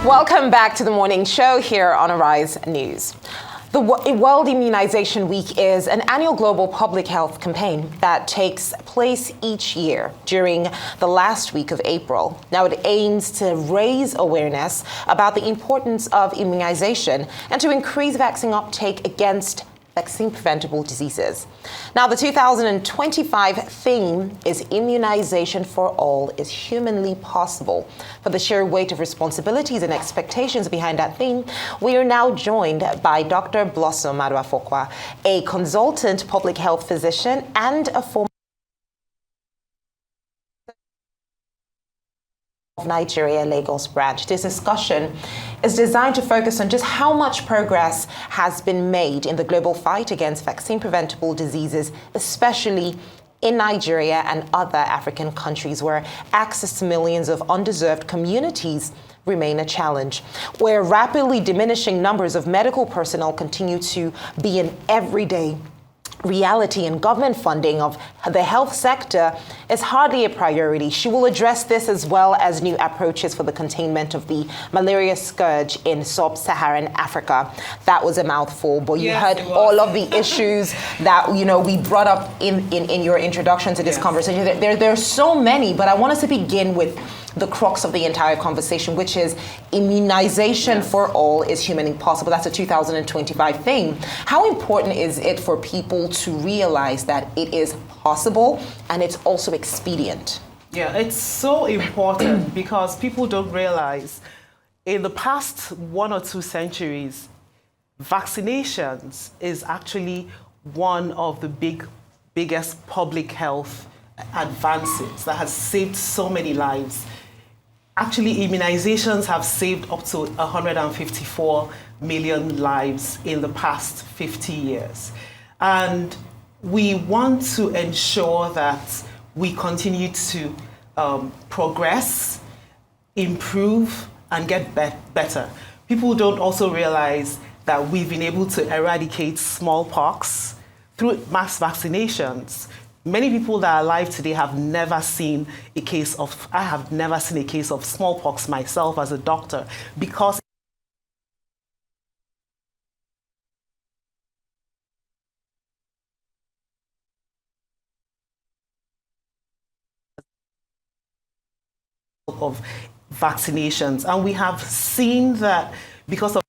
Welcome back to the morning show here on Arise News. The World Immunization Week is an annual global public health campaign that takes place each year during the last week of April. Now, it aims to raise awareness about the importance of immunization and to increase vaccine uptake against vaccine-preventable diseases. Now, the 2025 theme is Immunization for All is Humanly Possible. For the sheer weight of responsibilities and expectations behind that theme, we are now joined by Dr. Blossom Maduafokwa, a consultant public health physician and a former of Nigeria Lagos branch. This discussion is designed to focus on just how much progress has been made in the global fight against vaccine-preventable diseases, especially in Nigeria and other African countries where access to millions of underserved communities remain a challenge, where rapidly diminishing numbers of medical personnel continue to be an everyday reality, and government funding of the health sector is hardly a priority. She will address this as well as new approaches for the containment of the malaria scourge in sub-Saharan Africa. That was a mouthful, but you heard all of the issues that we brought up in your introduction to this conversation. There's so many, but I want us to begin with the crux of the entire conversation, which is immunization for all is humanly possible. That's a 2025 thing. How important is it for people to realize that it is possible and it's also expedient? Yeah, it's so important because people don't realize in the past 1 or 2 centuries, vaccinations is actually one of the biggest public health advances that has saved so many lives. Actually, immunizations have saved up to 154 million lives in the past 50 years. And we want to ensure that we continue to progress, improve, and get better. People don't also realize that we've been able to eradicate smallpox through mass vaccinations. Many people that are alive today have never seen a case of, I have never seen a case of smallpox myself as a doctor, because of vaccinations. And we have seen that because of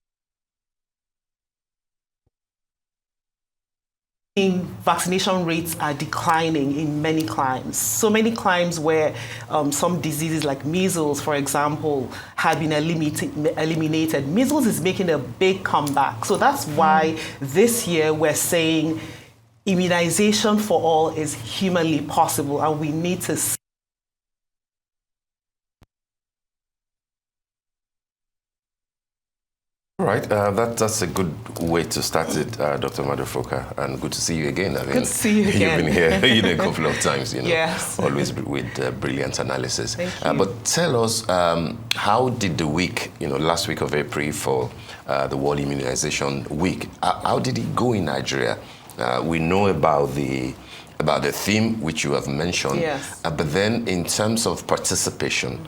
vaccination rates are declining in many climes. So many climes where some diseases like measles, for example, had been eliminated. Measles is making a big comeback. So that's why this year we're saying immunization for all is humanly possible, and we need to Right, that's a good way to start it, Dr. Maduafokwa, and good to see you again. Good to see you again. You've been here a couple of times, Yes. Always with brilliant analysis. Thank you. But tell us, how did the week, last week of April for the World Immunization Week, how did it go in Nigeria? We know about the theme, which you have mentioned, yes. But then in terms of participation,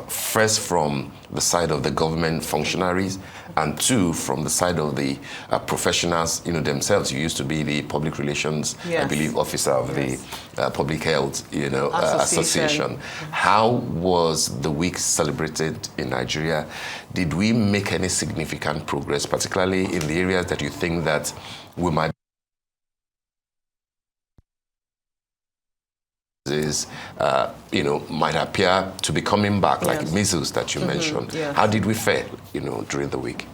first from the side of the government functionaries, and 2 from the side of the professionals, themselves. You used to be the public relations, yes. I believe, officer of yes. the Public Health, Association. How was the week celebrated in Nigeria? Did we make any significant progress, particularly in the areas that you think that we might might appear to be coming back, like yes. measles that you mentioned? Yes. How did we fare, during the week?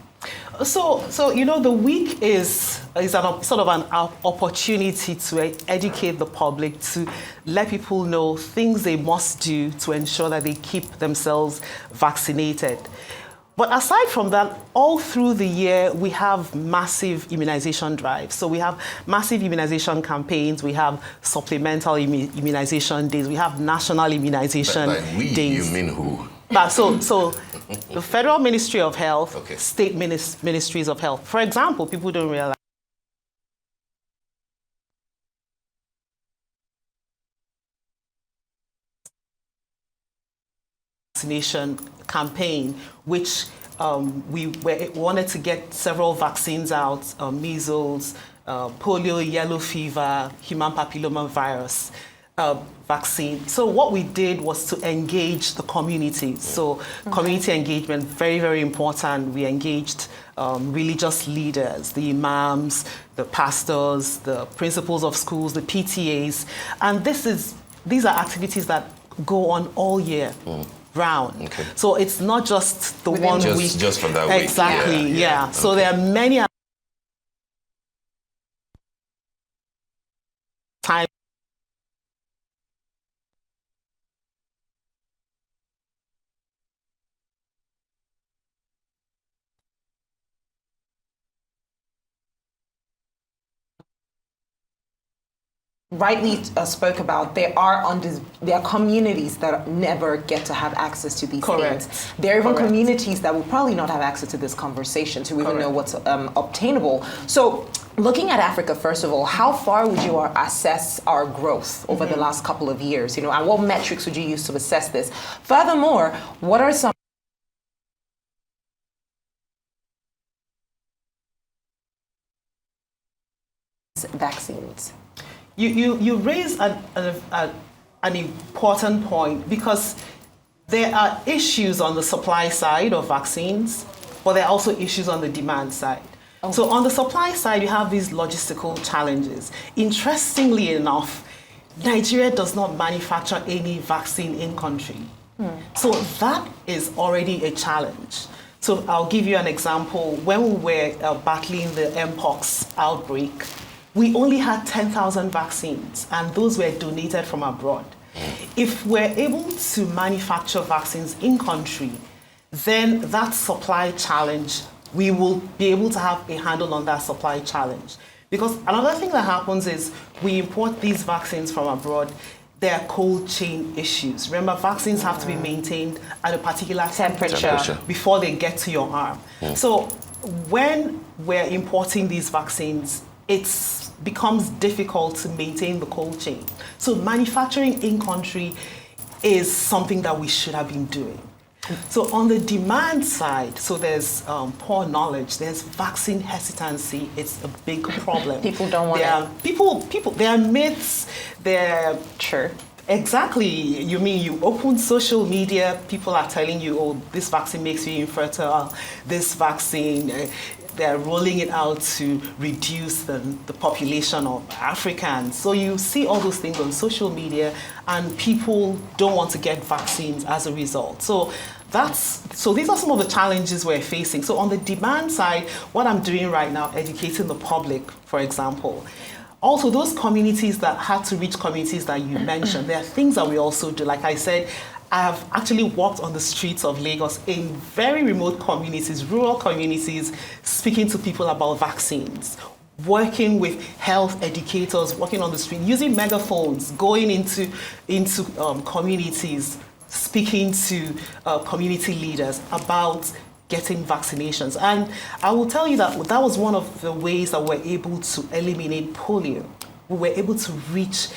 So the week is sort of an opportunity to educate the public, to let people know things they must do to ensure that they keep themselves vaccinated. But aside from that, all through the year, we have massive immunization drives. So we have massive immunization campaigns, we have supplemental immunization days, we have national immunization days. You mean who? So the Federal Ministry of Health, okay. State Ministries of Health. For example, people don't realize vaccination campaign, which we wanted to get several vaccines out, measles, polio, yellow fever, human papilloma virus vaccine. So what we did was to engage the community. So community engagement, very, very important. We engaged religious leaders, the imams, the pastors, the principals of schools, the PTAs. And these are activities that go on all year round. Okay. So it's not just the one week. Just for that week. Exactly, yeah. So there are many times. Rightly spoke about, there are communities that never get to have access to these things. There are even communities that will probably not have access to this conversation to even know what's obtainable. So looking at Africa, first of all, how far would you assess our growth over the last couple of years? And what metrics would you use to assess this? Furthermore, what are some vaccines? You raise an important point, because there are issues on the supply side of vaccines, but there are also issues on the demand side. So on the supply side, you have these logistical challenges. Interestingly enough, Nigeria does not manufacture any vaccine in country. So that is already a challenge. So I'll give you an example. When we were battling the Mpox outbreak, we only had 10,000 vaccines, and those were donated from abroad. If we're able to manufacture vaccines in country, then that supply challenge, we will be able to have a handle on that supply challenge. Because another thing that happens is we import these vaccines from abroad, there are cold chain issues. Remember, vaccines have to be maintained at a particular temperature before they get to your arm. So when we're importing these vaccines, it becomes difficult to maintain the cold chain. So manufacturing in country is something that we should have been doing. So on the demand side, so there's poor knowledge, there's vaccine hesitancy. It's a big problem. People don't want to. There are myths. Sure. Exactly. You mean you open social media, people are telling you, oh, this vaccine makes you infertile. This vaccine, they're rolling it out to reduce the population of Africans. So you see all those things on social media, and people don't want to get vaccines as a result. So these are some of the challenges we're facing. So on the demand side, what I'm doing right now, educating the public, for example. Also, those communities that had to reach communities that you mentioned, there are things that we also do. Like I said, I have actually walked on the streets of Lagos in very remote communities, rural communities, speaking to people about vaccines, working with health educators, working on the street, using megaphones, going into communities, speaking to community leaders about getting vaccinations. And I will tell you that that was one of the ways that we're able to eliminate polio. We were able to reach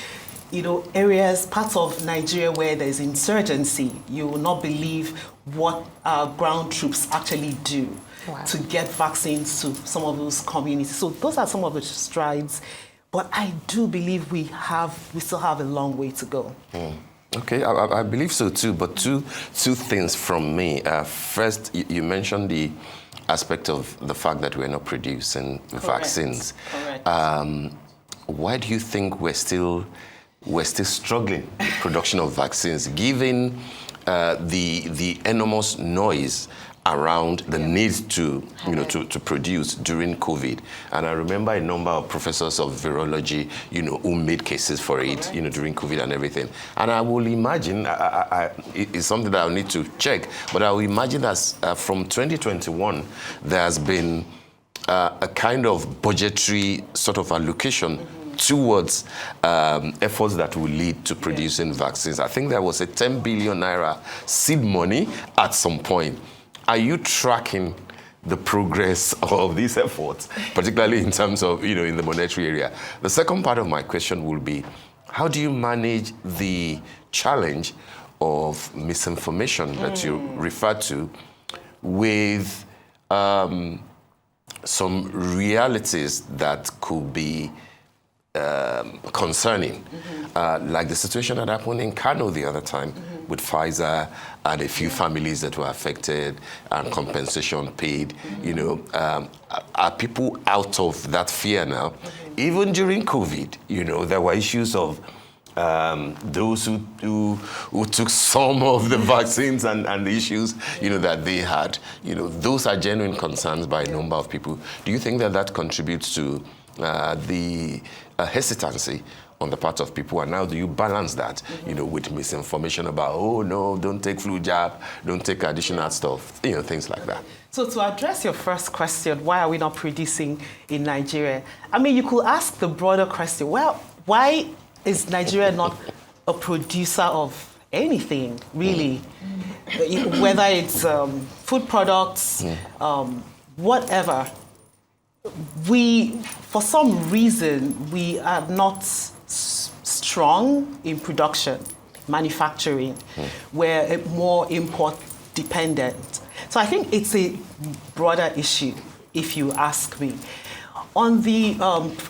areas, parts of Nigeria where there's insurgency. You will not believe what our ground troops actually do to get vaccines to some of those communities. So those are some of the strides. But I do believe we still have a long way to go. Okay, I believe so too. But two things from me. First, you mentioned the aspect of the fact that we're not producing vaccines. Correct. Why do you think we're still struggling with production of vaccines, given the enormous noise around the need to produce during COVID? And I remember a number of professors of virology, who made cases for it, during COVID and everything. And I will imagine, it's something that I'll need to check, but I will imagine that from 2021, there has been a kind of budgetary sort of allocation towards efforts that will lead to producing vaccines. I think there was a 10 billion naira seed money at some point. Are you tracking the progress of these efforts, particularly in terms of, in the monetary area? The second part of my question will be, how do you manage the challenge of misinformation that you refer to, with some realities that could be concerning, like the situation that happened in Kano the other time with Pfizer and a few families that were affected and compensation paid. You know, are people out of that fear now? Even during COVID, you know, there were issues of those who took some of the vaccines and the issues, you know, that they had. You know, those are genuine concerns by a number of people. Do you think that that contributes to the hesitancy on the part of people? And how do you balance that, you know, with misinformation about, oh no, don't take flu jab, don't take additional stuff, you know, things like that? So to address your first question, why are we not producing in Nigeria? I mean, you could ask the broader question, well, why is Nigeria not a producer of anything, really? Whether it's food products, whatever. For some reason, we are not strong in production, manufacturing. We're more import dependent. So I think it's a broader issue, if you ask me. On the,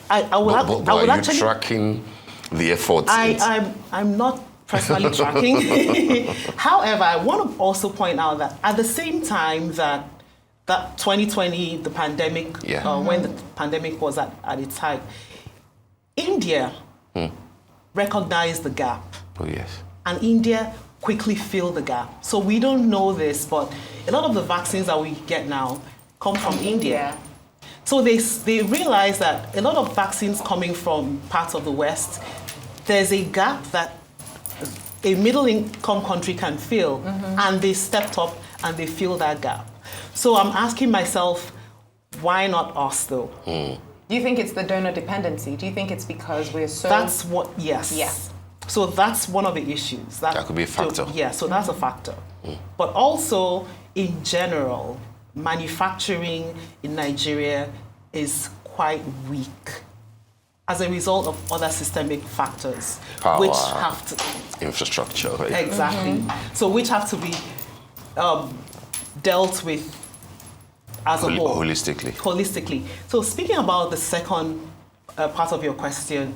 I would actually tracking the efforts. I'm not personally tracking. However, I want to also point out that at the same time that 2020, the pandemic, when the pandemic was at its height, India recognized the gap. Oh, yes. And India quickly filled the gap. So we don't know this, but a lot of the vaccines that we get now come from India. So they realize that a lot of vaccines coming from parts of the West, there's a gap that a middle-income country can fill, and they stepped up and they filled that gap. So I'm asking myself, why not us, though? Do you think it's the donor dependency? Do you think it's because we're so... That's what, yes. Yes. So that's one of the issues. That could be a factor. Yeah, so that's a factor. But also, in general, manufacturing in Nigeria is quite weak as a result of other systemic factors. Power, which have to... infrastructure. Right? Exactly. So which have to be dealt with as a whole. Holistically. So speaking about the second part of your question,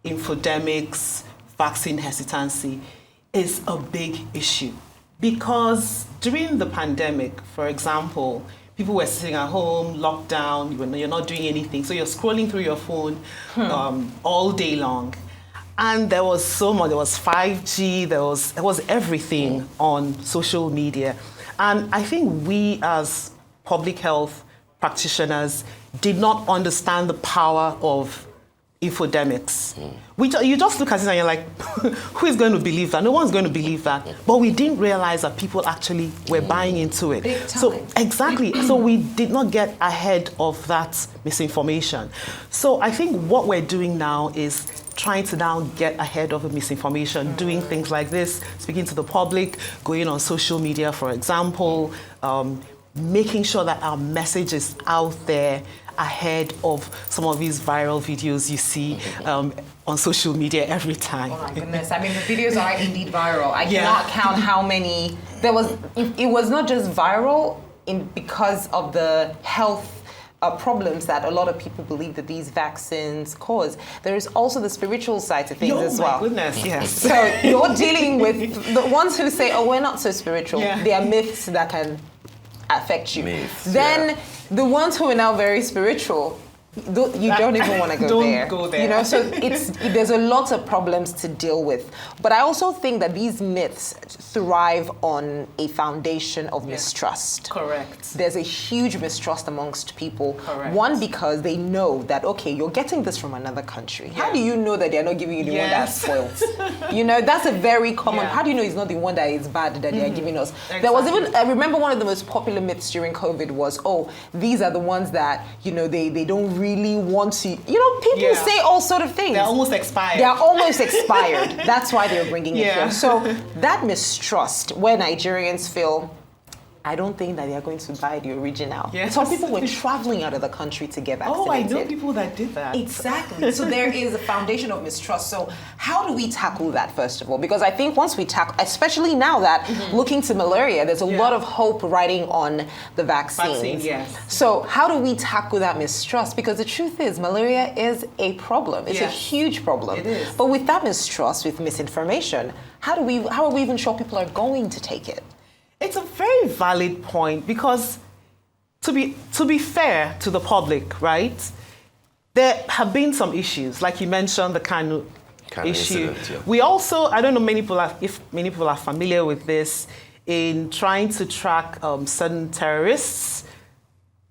infodemics, vaccine hesitancy is a big issue. Because during the pandemic, for example, people were sitting at home, locked down, you're not doing anything. So you're scrolling through your phone all day long. And there was so much, there was 5G, there was everything on social media. And I think we as public health practitioners did not understand the power of infodemics. You just look at it and you're like, who is going to believe that? No one's going to believe that. But we didn't realize that people actually were buying into it. Big time. So exactly. So we did not get ahead of that misinformation. So I think what we're doing now is trying to now get ahead of the misinformation, doing things like this, speaking to the public, going on social media, for example, making sure that our message is out there ahead of some of these viral videos you see on social media every time. Oh my goodness, I mean, the videos are indeed viral. I cannot count how many. It was not just viral because of the health problems that a lot of people believe that these vaccines cause. There is also the spiritual side to things as well. Oh my goodness, yes. So you're dealing with the ones who say, oh, we're not so spiritual. Yeah. They are myths that can affect you. Then the ones who are now very spiritual, you don't even want to go there. Don't go there. You know, so there's a lot of problems to deal with. But I also think that these myths thrive on a foundation of mistrust. Correct. There's a huge mistrust amongst people. Correct. One, because they know that, okay, you're getting this from another country. Yeah. How do you know that they're not giving you the one that's spoiled? You know, that's a very common, how do you know it's not the one that is bad that they're giving us? Exactly. There was even, I remember one of the most popular myths during COVID was, oh, these are the ones that, you know, they don't really want to, you know, people say all sort of things. They're almost expired. They're almost expired. That's why they're bringing it here. So that mistrust, where Nigerians feel, I don't think that they are going to buy the original. Yes. Some people were traveling out of the country to get vaccinated. Oh, I know people that did that. Exactly. So there is a foundation of mistrust. So how do we tackle that, first of all? Because I think once we tackle, especially now that looking to malaria, there's a lot of hope riding on the vaccines. Vaccine, yes. So how do we tackle that mistrust? Because the truth is, malaria is a problem. It's a huge problem. It is. But with that mistrust, with misinformation, how are we even sure people are going to take it? It's a very valid point because, to be fair to the public, right? There have been some issues, like you mentioned, the Kanu issue. Incident, yeah. We also, I don't know if many people are familiar with this, in trying to track certain terrorists.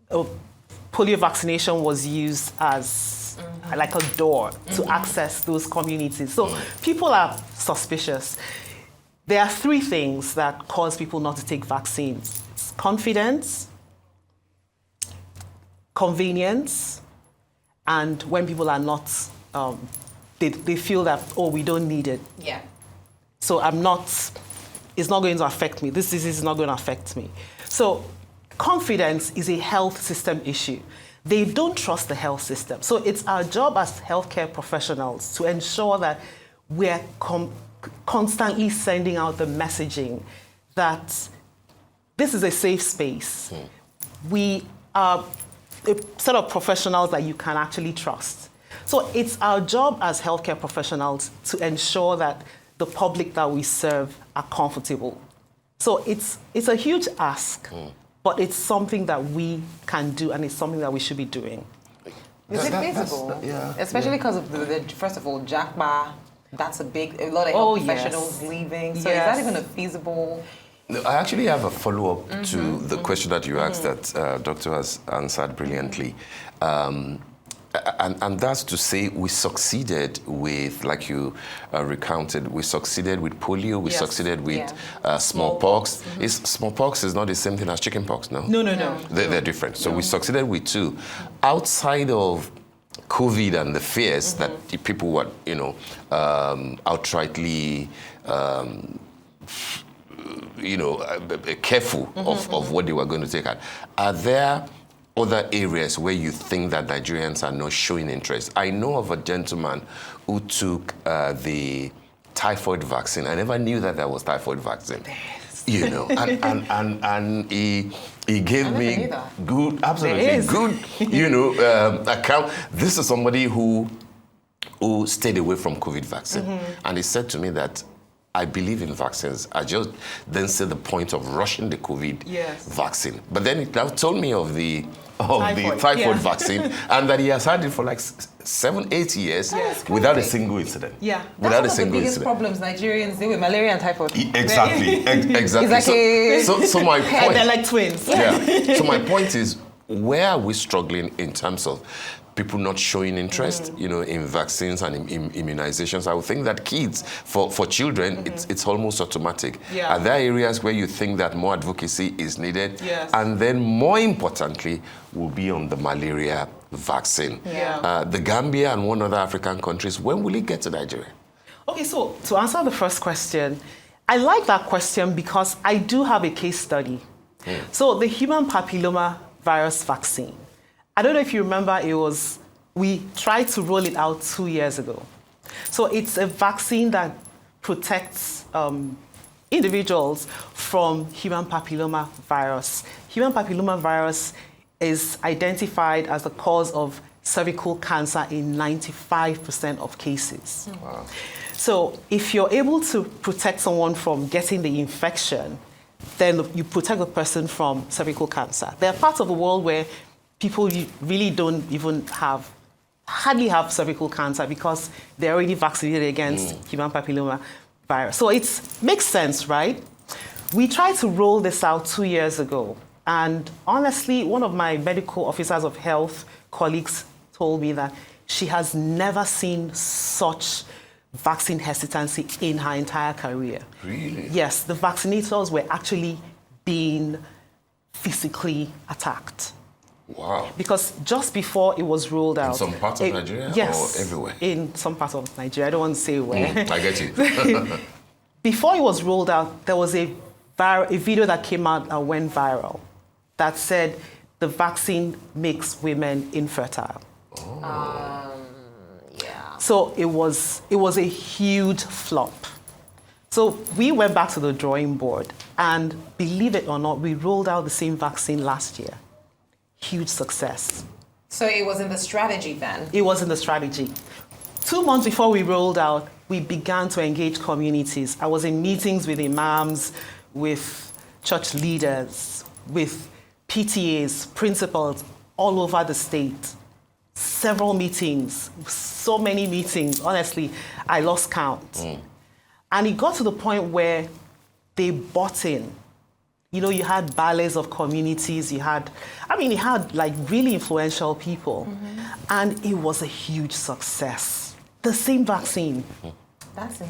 Polio vaccination was used as like a door to access those communities. So people are suspicious. There are three things that cause people not to take vaccines. It's confidence, convenience, and when people are not, they feel that, oh, we don't need it. Yeah. So it's not going to affect me. This disease is not going to affect me. So confidence is a health system issue. They don't trust the health system. So it's our job as healthcare professionals to ensure that we're constantly sending out the messaging that this is a safe space. We are a set of professionals that you can actually trust. So it's our job as healthcare professionals to ensure that the public that we serve are comfortable. So it's a huge ask, but it's something that we can do, and it's something that we should be doing. Is it feasible? Especially because of first of all, JACMA, that's a lot of health professionals leaving. So is that even a feasible? No, I actually have a follow-up to the question that you asked that Doctor has answered brilliantly. And that's to say we succeeded with, like you recounted, we succeeded with polio, we succeeded with smallpox. Smallpox is not the same thing as chickenpox, no? No. They're different. So we succeeded with two. Outside of COVID and the fears that the people were, outrightly, careful of what they were going to take at. Are there other areas where you think that Nigerians are not showing interest? I know of a gentleman who took the typhoid vaccine. I never knew that there was typhoid vaccine. And he gave me good, absolutely good, account. This is somebody who stayed away from COVID vaccine. And he said to me that, I believe in vaccines. I just then see the point of rushing the COVID vaccine. But then he told me of the typhoid vaccine, and that he has had it for like 7-8 years without a single incident. Yeah, without that's a single one of the biggest problems Nigerians deal with, malaria and typhoid. Exactly. It's like so my point. They're like twins. Yeah. So my point is, where are we struggling in terms of people not showing interest, in vaccines and in immunizations? I would think that kids, for children, it's almost automatic. Yeah. Are there areas where you think that more advocacy is needed? Yes. And then, more importantly, will be on the malaria vaccine. Yeah. The Gambia and one other African countries, when will it get to Nigeria? Okay, so to answer the first question, I like that question because I do have a case study. So the human papilloma virus vaccine, I don't know if you remember, we tried to roll it out 2 years ago. So it's a vaccine that protects individuals from human papilloma virus. Human papilloma virus is identified as the cause of cervical cancer in 95% of cases. Wow. So if you're able to protect someone from getting the infection, then you protect the person from cervical cancer. There are parts of the world where people really don't even hardly have cervical cancer because they're already vaccinated against human papilloma virus. So it makes sense, right? We tried to roll this out 2 years ago. And honestly, one of my medical officers of health colleagues told me that she has never seen such vaccine hesitancy in her entire career. Really? Yes, the vaccinators were actually being physically attacked. Wow. Because just before it was rolled out... In some parts of Nigeria or everywhere? In some parts of Nigeria. I don't want to say where. I get you. Before it was rolled out, there was a a video that came out and went viral that said the vaccine makes women infertile. Yeah. So it was a huge flop. So we went back to the drawing board, and believe it or not, we rolled out the same vaccine last year. Huge success. So it was in the strategy then? It was in the strategy. 2 months before we rolled out, we began to engage communities. I was in meetings with imams, with church leaders, with PTAs, principals all over the state. Several meetings, so many meetings. Honestly, I lost count. And it got to the point where they bought in. You know, you had ballets of communities, you had like really influential people. And it was a huge success. The same vaccine,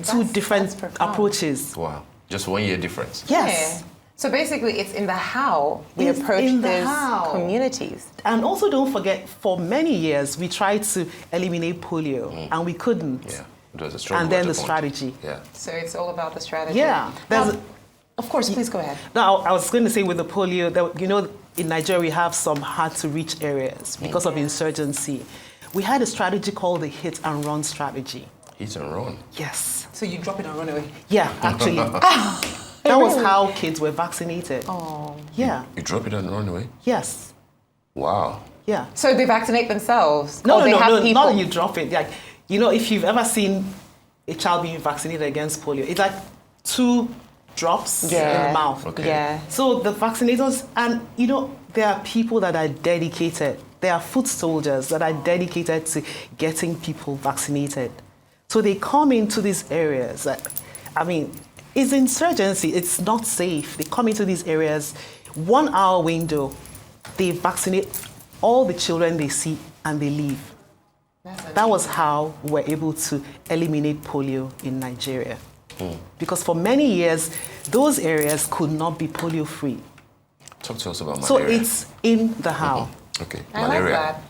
two different approaches. Wow, just 1 year difference. Yes. Yeah. So basically, it's in the how we It's approach in the these how. communities. And also don't forget, for many years, we tried to eliminate polio, and we couldn't. Yeah, it was a struggle. And then at the point. strategy. Yeah. So it's all about the strategy. Yeah. Of course, please go ahead. Now, I was going to say with the polio, that, you know, in Nigeria, we have some hard-to-reach areas because of insurgency. We had a strategy called the hit and run strategy. Hit and run. Yes. So you drop it and run away. Yeah, actually. That was how kids were vaccinated. Oh. Yeah. You drop it and run away? Yes. Wow. Yeah. So they vaccinate themselves? No, or they have no, people? not that you drop it. Like, you know, if you've ever seen a child being vaccinated against polio, it's like 2 drops in the mouth. Okay. Yeah. So the vaccinators, and you know, there are people that are dedicated. There are foot soldiers that are dedicated to getting people vaccinated. So they come into these areas. It's insurgency. It's not safe. They come into these areas, 1 hour window, they vaccinate all the children they see and they leave. That was how we were able to eliminate polio in Nigeria. Because for many years, those areas could not be polio free. Talk to us about malaria. So it's in the how. Okay. I Malaria. like that.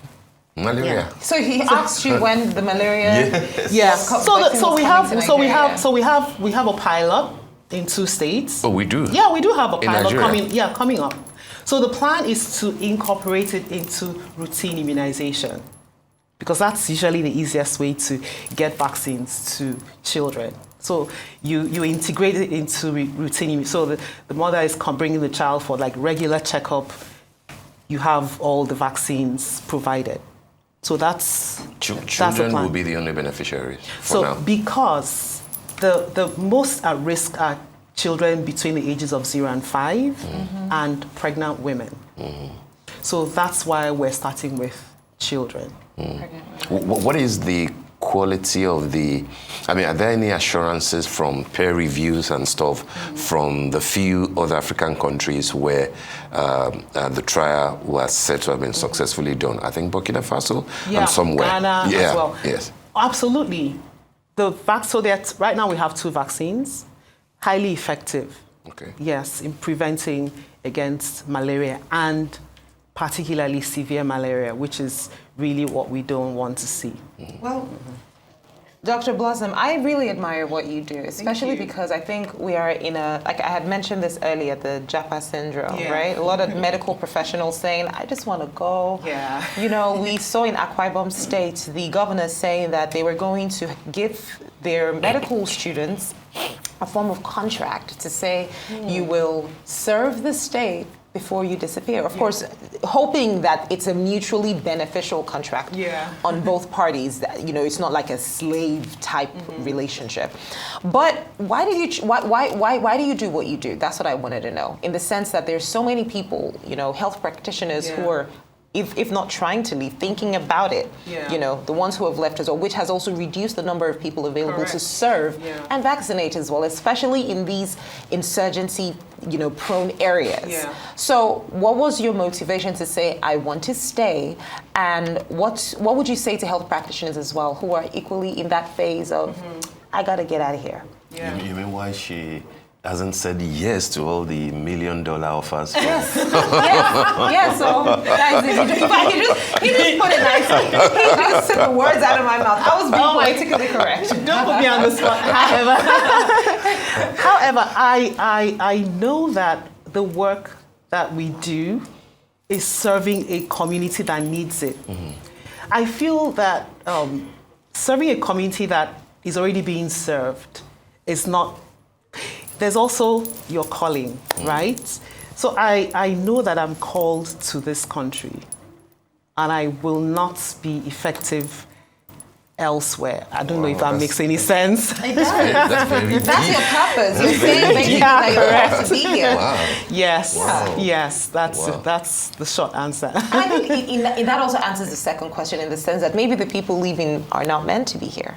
Malaria. Yeah. So he asked you when the malaria. Yes. Yeah. vaccine So was we coming have to so we Nigeria. have so we have we have a pilot in 2 states. Oh, we do? Yeah, we do have a In pilot Nigeria? coming up. So the plan is to incorporate it into routine immunization, because that's usually the easiest way to get vaccines to children. So you integrate it into routine. So the mother is bringing the child for like regular checkup. You have all the vaccines provided. So that's the Children plan. will be the only beneficiaries for So now. because the most at risk are children between the ages of 0 and 5 and pregnant women. So that's why we're starting with children. What is the quality of are there any assurances from peer reviews and stuff from the few other African countries where the trial was said to have been successfully done? I think Burkina Faso and somewhere. Ghana as well. Yes. Absolutely. So that right now we have 2 vaccines, highly effective. Okay. Yes, in preventing against malaria and particularly severe malaria, which is really what we don't want to see. Well, Dr. Blossom, I really admire what you do, especially because I think we are in like I had mentioned this earlier, the Japa syndrome, right? A lot of medical professionals saying, I just want to go. Yeah. You know, we saw in Akwa Ibom State, the governor saying that they were going to give their medical students a form of contract to say, you will serve the state before you disappear. Of course, hoping that it's a mutually beneficial contract on both parties. That, you know, it's not like a slave type relationship. But why do you do what you do? That's what I wanted to know. In the sense that there's so many people, you know, health practitioners who are, if not trying to leave, thinking about it. You know, the ones who have left as well, which has also reduced the number of people available to serve and vaccinate as well, especially in these insurgency, you know, prone areas. So what was your motivation to say, I want to stay? And what would you say to health practitioners as well who are equally in that phase of, I got to get out of here? You mean why she hasn't said yes to all the $1 million offers. Yes, so guys, he just put it nicely. He just took the words out of my mouth. I was being politically correct. Don't put me on the spot. However, I know that the work that we do is serving a community that needs it. Mm-hmm. I feel that serving a community that is already being served is not. There's also your calling, right? So I know that I'm called to this country, and I will not be effective elsewhere. I don't know if that makes any sense. It does. That's your purpose. You're saying basically that you're supposed to be here. Wow. Yes, Wow. yes, that's the short answer. I think that also answers the second question in the sense that maybe the people leaving are not meant to be here.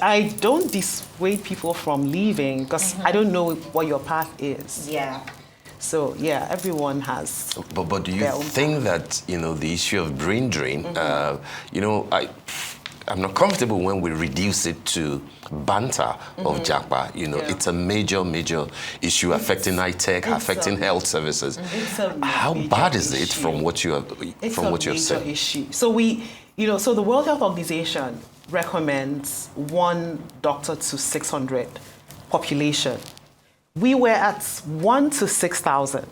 I don't dissuade people from leaving because I don't know what your path is. Yeah. So yeah, everyone has. But do you think that the issue of brain drain? I'm not comfortable when we reduce it to banter of Japa. It's a major issue affecting high-tech, affecting health services. How bad is it from what you have said? Issue. So so the World Health Organization recommends 1 doctor to 600 population. We were at 1 to 6,000.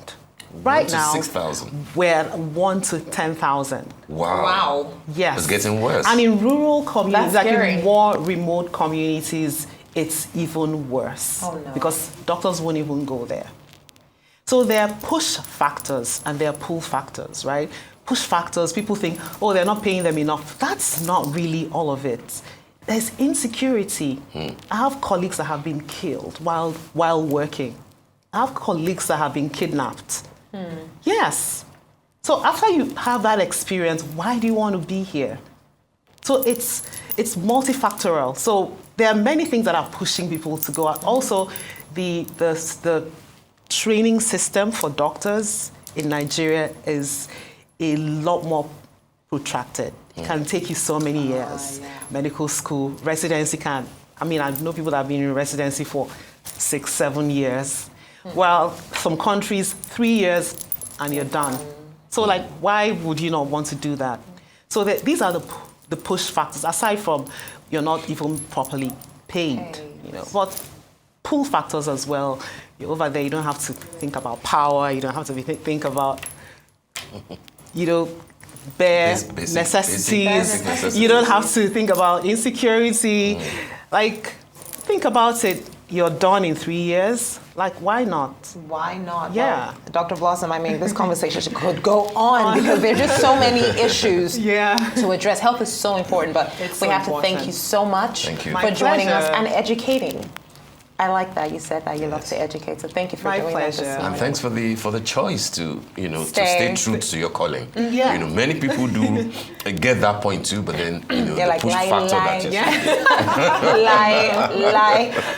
Right now, 6,000. we're at 1 to 10,000. Wow. Yes. It's getting worse. And in rural communities, That's like scary. in more remote communities, it's even worse. Oh, no. Because doctors won't even go there. So there are push factors and there are pull factors, right? Push factors, people think, oh, they're not paying them enough. That's not really all of it. There's insecurity. I have colleagues that have been killed while working. I have colleagues that have been kidnapped. Yes. So after you have that experience, why do you want to be here? So it's multifactorial. So there are many things that are pushing people to go out. Also, the training system for doctors in Nigeria is a lot more protracted. It can take you so many years. Yeah. Medical school, residency can. I know people that have been in residency for 6-7 years. Well, some countries, 3 years and you're done. So why would you not want to do that? So these are the push factors, aside from you're not even properly paid. But pull factors as well. You're over there, you don't have to think about power, you don't have to think about, bare Basic necessities. You don't have to think about insecurity. Think about it. You're done in 3 years. Why not? Why not? Yeah. Well, Dr. Blossom, this conversation could go on because there's just so many issues to address. Health is so important, but we have to thank you so much for joining us and educating. I like that you said that you love to educate. So thank you for doing that this morning. And thanks for the choice to to stay true to your calling. Yeah. Many people do get that point too, but then the push factor that you lie.